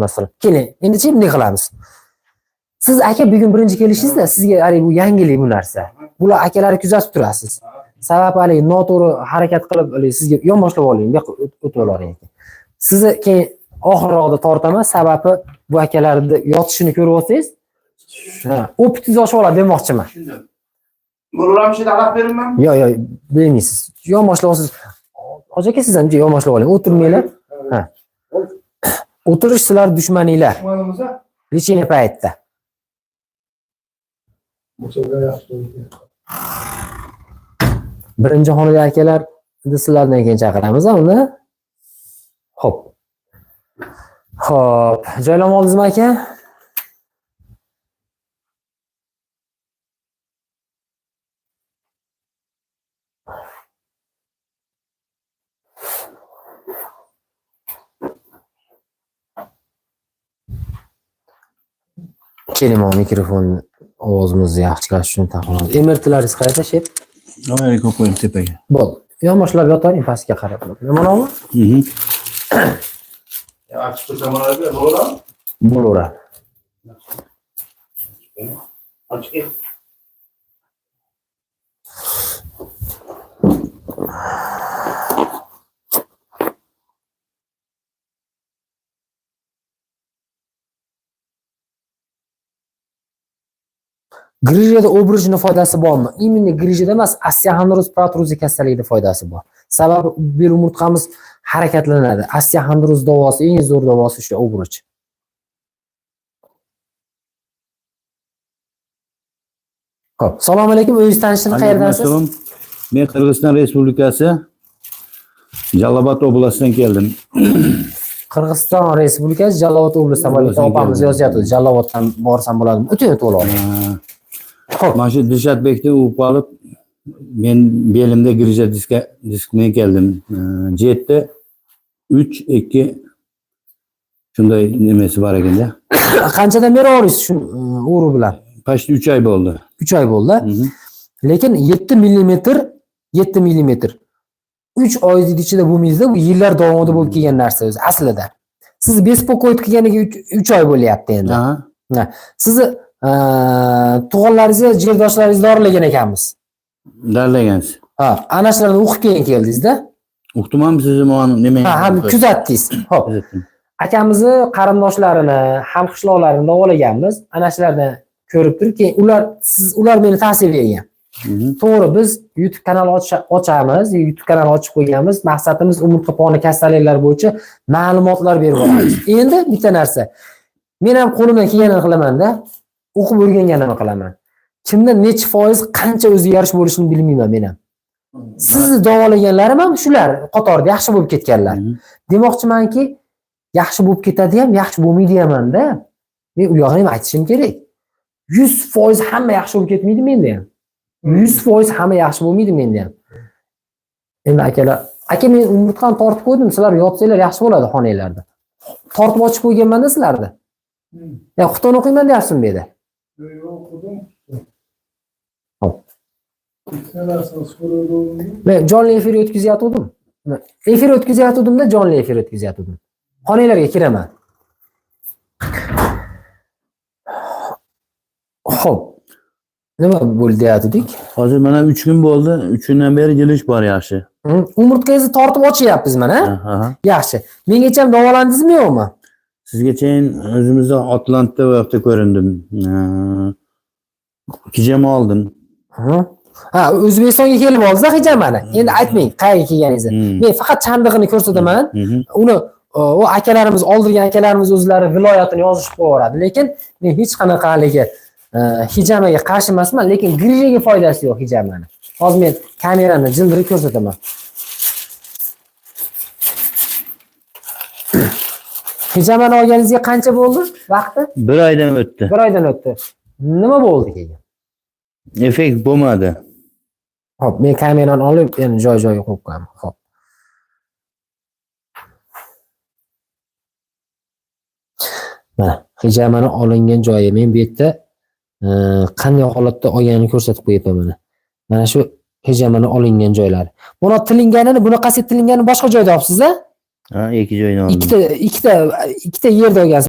masalan. Keling, endi bunday qilamiz. Siz aka bugun birinchi kelishingizda sizga hali bu yangilik bu narsa. Bular akalari kuzatib turasiz. Sababi hali noto'g'ri harakat qilib sizga yonboshlab oling, bu yoqqa o'tib olavering ekan. Sizni keyin oxirroqda tortaman, sababi bu akalarni yotishini ko'rib olsangiz, optingiz oshib oladi demoqchiman. Tushundim. Bularni talab beraman? Yo'q, bermaysiz. Yonboshlab olasiz. Hoji aka siz ham yonboshlab oling, o'tirmanglar. Ha. O'tirish sizlar dushmaninglar. Lechina paytda. Birinchi xonadagi akalar sizlardan keyin chaqiramiz uni. Xo'p. Joylab oldingizmi aka? Keling, mikrofon ovozimizni yaxshi chiqarish uchun taqinamiz. Emirtilaringiz qayerda, shef? Amerika qo'yib tepaga. Bo'ldi. Yonboshlab yotaring, pastga qarab. Yomonmi? Ochib qo'ysam bo'ladimi? Bo'ladimi? Bo'laveradi. Ochib. Grijada obrijni foydasi bormi? Именно grijada emas, osteoxondroz protruzia kasalligida foydasi bor. Sababi bel umurtqamiz harakatlanadi. Osteoxondroz davosi eng zo'r davosi shu obrij. Xo'p, assalomu alaykum. O'zingiz tanishtirib qayerdansiz? Men Qirg'iziston Respublikasi Jalobod oblastidan keldim. Qirg'iziston Respublikasi Jalobod oblastidan bo'lib opamiz yozyapti. Jaloboddan borsam bo'ladimi? O'tib to'g'ri. Xo'p, mana shu Dilshodbekdan o'p qolib, men belimda grija diskmen keldim. 7 3 2 shunday nimasi bor ekanda. Qanchadan beri og'riysiz shu o'ru bilan? Pashti 3 oy bo'ldi. 3 oy bo'ldi. Lekin 7 mm 3 oy ichida bo'lmaydi, bu yillar davomida bo'lib kelgan narsa o'zi aslida. Siz bespokoyt qilganiga 3 oy bo'lyapti endi. Sizni tug'anlaringizni, jirdoshlaringizni doralagan ekanmiz. Doralagansiz. Ha, ana shularni o'qib keldingizda? O'qdim ham sizni nima? Ha, kuzatdingiz. Xo'p. Akamizni qarindoshlarini, hamqishloqlarini davolaganmiz. Ana shulardan ko'rib turibki, ular meni tavsiya bergan. To'g'ri, biz YouTube kanal ochamiz, YouTube kanal ochib qo'yganmiz. Maqsadimiz umurtqa poni kasalliklari bo'yicha ma'lumotlar berib olamiz. Endi bitta narsa. Men ham qo'limdan kelganini qilaman-da, o'qib o'rganganimni qilaman. Kimda necha foiz qancha o'zgarish bo'lishini bilmayman men ham. Sizni davolaganlarim ham shular qatorida yaxshi bo'lib ketganlar. Demoqchimanki, yaxshi bo'lib ketadi ham, yaxshi bo'lmaydi ham-da. Men u yo'g'ini ham aytishim kerak. 100% hamma yaxshi bo'lib ketmaydi menda ham. 100% hamma yaxshi bo'lmaydi menda ham. Endi akalar, aka men umurtqani tortib qo'ydim, sizlar yotsanglar yaxshi bo'ladi xonanglarda. Tortib ochib qo'yganman-da sizlarni. Ya Xitoy o'qiyman deyapsizmi bu yerda? Yo'q, o'qidim. Hop. Men jonli efir o'tkazayotgandim. Efir o'tkazayotgandimda jonli efir o'tkazayotgandim. Xonanglarga kiraman. Xo'p. Nima bo'ldi deyatdik? Hozir mana 3 kun bo'ldi. 3 kundan beri jilish bor yaxshi. Umurtqangizni tortib ochyapmiz mana. Yaxshi. Mengacha ham davolandingizmi yo'qmi? Sizgacha o'zimizda Atlantda vaqtda ko'rindim. Hijama oldim. Ha, O'zbekistonga kelib oldingiz hijamani. Endi aytmang qayerga kelganingizni. Men faqat chandig'ini ko'rsataman. Uni o akalarimiz oldirgan akalarimiz o'zlari viloyatini yozishib qo'yaradi. Lekin men hech qanaqa haligi hijamaga qarshi emasman, lekin grijaga foydasi yo'q hijamani. Hozir men kamerani jildirib ko'rsataman. Hijamani olganingizga qancha bo'ldi vaqti? 1 oydan o'tdi. 1 oydan o'tdi. Nima bo'ldi keyin? Effekt bo'lmadi. Xo'p, men kamerani olib, endi joy-joyiga qo'yib qo'yaman. Xo'p. Mana, hijamani olingan joyi. Men bu yerda qanday holatda olganini ko'rsatib qo'yapman mana. Mana shu hijamani olingan joylari. Buni tilinganini, bunaqasi tilinganini boshqa joyda olibsiz-a? Ha, ikki joydan oldim. Ikkita yerda olgansiz.